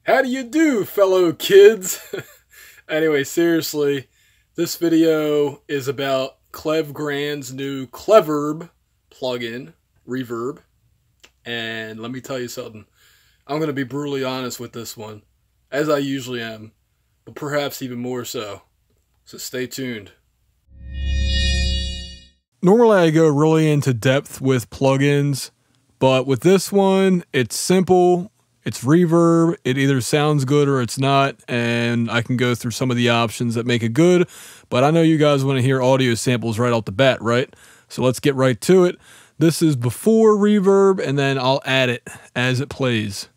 How do you do, fellow kids? Anyway, seriously, this video is about Klevgrand's new Kleverb plugin, reverb. And let me tell you something. I'm going to be brutally honest with this one, as I usually am, but perhaps even more so. So stay tuned. Normally I go really into depth with plugins, but with this one, it's simple. It's reverb. It either sounds good or it's not, and I can go through some of the options that make it good, but I know you guys want to hear audio samples right off the bat, right? So let's get right to it. This is before reverb, and then I'll add it as it plays.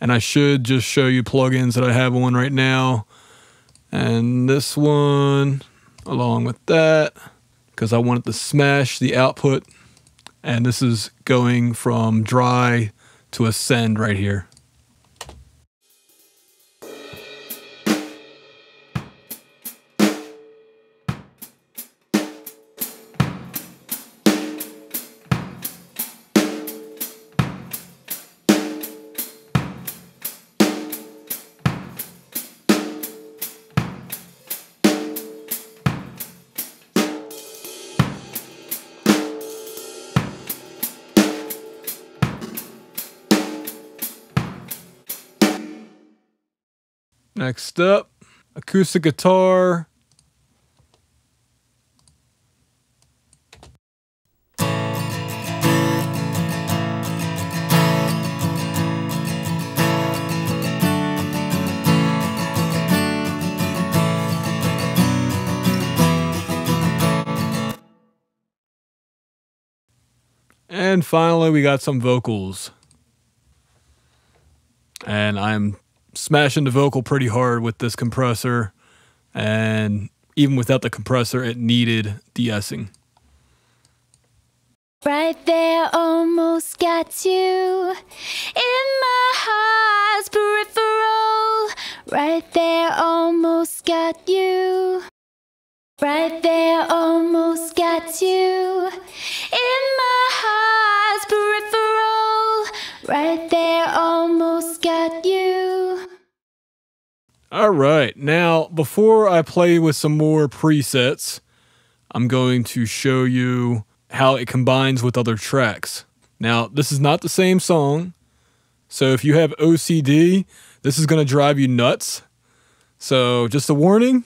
And I should just show you plugins that I have on right now. And this one, along with that, because I wanted to smash the output. And this is going from dry to ascend right here. Next up, acoustic guitar. And finally, we got some vocals. And I'm smashing the vocal pretty hard with this compressor, and even without the compressor it needed de-essing. Right there, almost got you in my heart's peripheral. Right there, almost got you. Right there, almost got you in my heart's peripheral. Right there, almost got you. Alright, now before I play with some more presets, I'm going to show you how it combines with other tracks. Now, this is not the same song, so if you have OCD, this is going to drive you nuts. So, just a warning.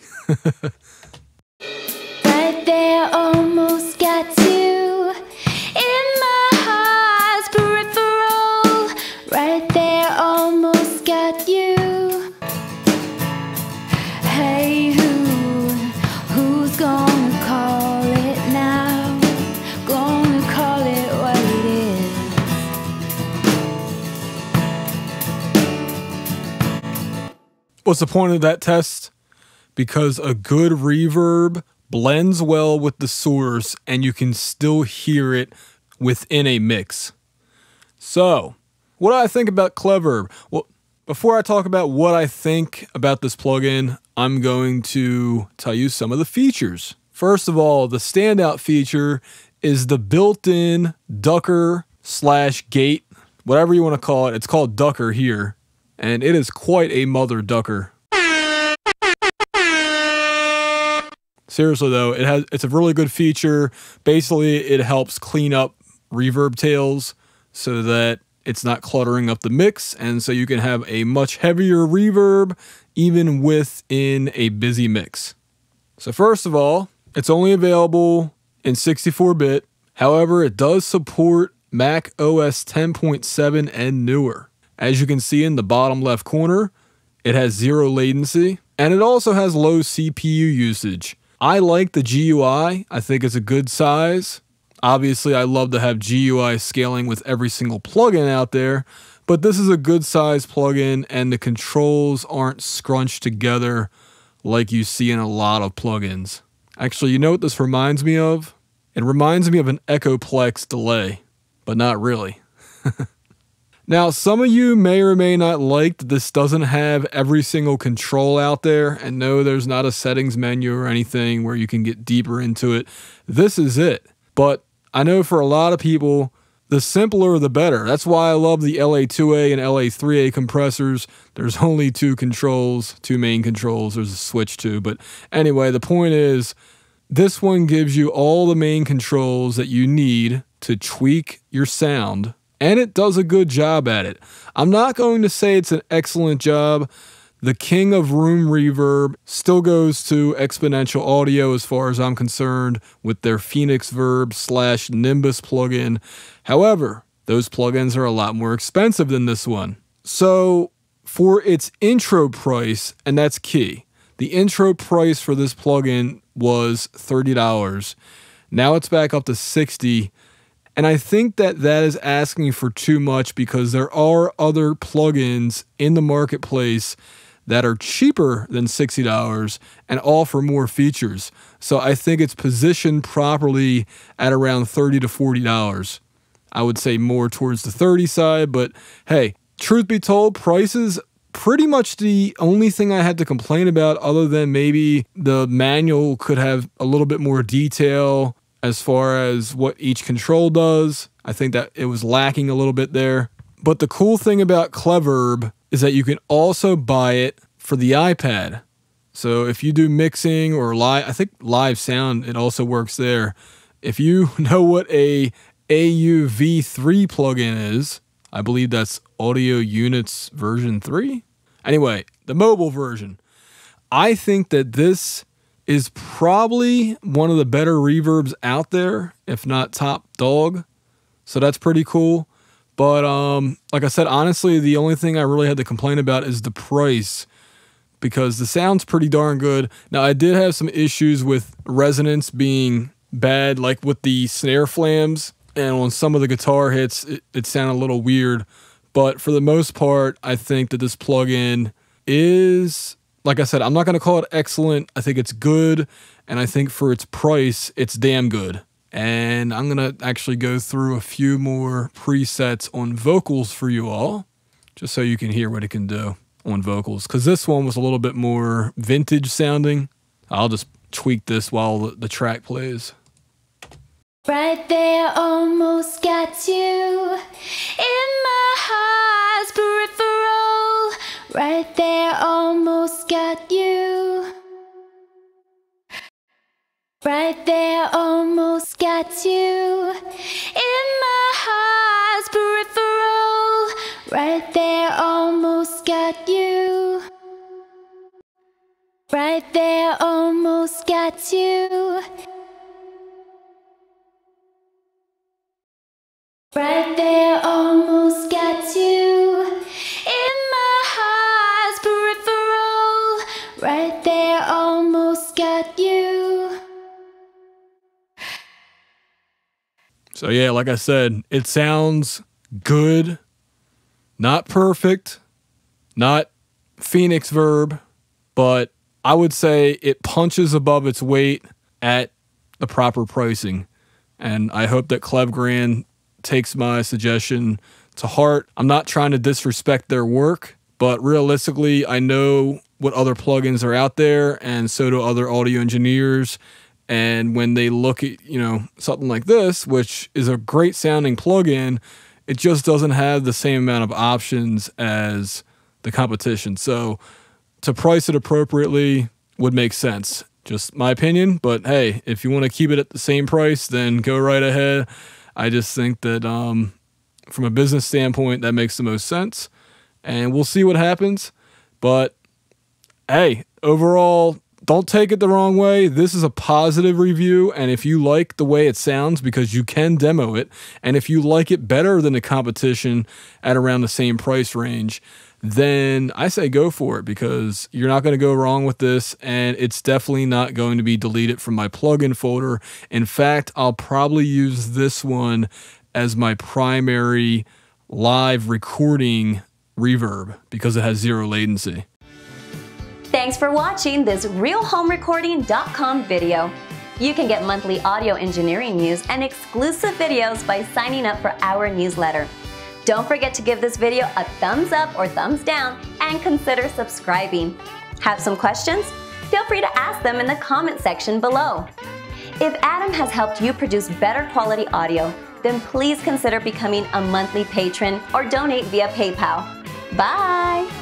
Right there, almost got you in my heart's peripheral. Right there, almost got you. Hey, who's gonna call it now? Gonna call it what it is. What's the point of that test? Because a good reverb blends well with the source and you can still hear it within a mix. So, what do I think about Kleverb? Well, before I talk about what I think about this plugin, I'm going to tell you some of the features. First of all, the standout feature is the built-in ducker / gate, whatever you want to call it. It's called ducker here, and it is quite a mother ducker. Seriously though, it's a really good feature. Basically, it helps clean up reverb tails so that it's not cluttering up the mix, and so you can have a much heavier reverb even within a busy mix. So first of all, it's only available in 64-bit. However, it does support Mac OS 10.7 and newer. As you can see in the bottom left corner, it has 0 latency, and it also has low CPU usage. I like the GUI. I think it's a good size. Obviously, I love to have GUI scaling with every single plugin out there, but this is a good size plugin and the controls aren't scrunched together like you see in a lot of plugins. Actually, you know what this reminds me of? It reminds me of an Echoplex delay, but not really. Now, some of you may or may not like that this doesn't have every single control out there, and no, there's not a settings menu or anything where you can get deeper into it. This is it. But I know for a lot of people, the simpler the better. That's why I love the LA2A and LA3A compressors. There's only two main controls. There's a switch too. But anyway, the point is, this one gives you all the main controls that you need to tweak your sound, and it does a good job at it. I'm not going to say it's an excellent job. The king of room reverb still goes to Exponential Audio as far as I'm concerned with their Phoenix Verb / Nimbus plugin. However, those plugins are a lot more expensive than this one. So for its intro price, and that's key, the intro price for this plugin was $30. Now it's back up to $60. And I think that is asking for too much because there are other plugins in the marketplace that are cheaper than $60 and offer more features. So I think it's positioned properly at around $30 to $40. I would say more towards the 30 side, but hey, truth be told, prices pretty much the only thing I had to complain about, other than maybe the manual could have a little bit more detail as far as what each control does. I think that it was lacking a little bit there. But the cool thing about Kleverb is that you can also buy it for the iPad. So if you do mixing or live, I think live sound, it also works there. If you know what a AUV3 plugin is, I believe that's Audio Units version 3. Anyway, the mobile version. I think that this is probably one of the better reverbs out there, if not top dog. So that's pretty cool. But like I said, honestly, the only thing I really had to complain about is the price, because the sound's pretty darn good. Now, I did have some issues with resonance being bad, like with the snare flams, and on some of the guitar hits, it sounded a little weird. But for the most part, I think that this plugin is, like I said, I'm not going to call it excellent. I think it's good, and I think for its price, it's damn good. And I'm going to actually go through a few more presets on vocals for you all, just so you can hear what it can do on vocals, because this one was a little bit more vintage sounding. I'll just tweak this while the track plays. Right there, almost got you in my heart's peripheral. Right there, almost got you. Right there, almost got you in my heart's peripheral. Right there, almost got you. Right there, almost got you. Right there, almost got you in my heart's peripheral. Right there, almost got you. So yeah, like I said, it sounds good. Not perfect, not Phoenix Verb, but I would say it punches above its weight at the proper pricing. And I hope that Klevgrand takes my suggestion to heart. I'm not trying to disrespect their work, but realistically, I know what other plugins are out there, and so do other audio engineers. And when they look at, something like this, which is a great sounding plugin, it just doesn't have the same amount of options as the competition. So to price it appropriately would make sense. Just my opinion, but hey, if you want to keep it at the same price, then go right ahead. I just think that from a business standpoint, that makes the most sense. And we'll see what happens. But hey, overall, don't take it the wrong way. This is a positive review. And if you like the way it sounds, because you can demo it, and if you like it better than the competition at around the same price range, then I say go for it, because you're not going to go wrong with this, and it's definitely not going to be deleted from my plugin folder. In fact, I'll probably use this one as my primary live recording reverb because it has 0 latency. Thanks for watching this RealHomeRecording.com video. You can get monthly audio engineering news and exclusive videos by signing up for our newsletter. Don't forget to give this video a thumbs up or thumbs down and consider subscribing. Have some questions? Feel free to ask them in the comment section below. If Adam has helped you produce better quality audio, then please consider becoming a monthly patron or donate via PayPal. Bye!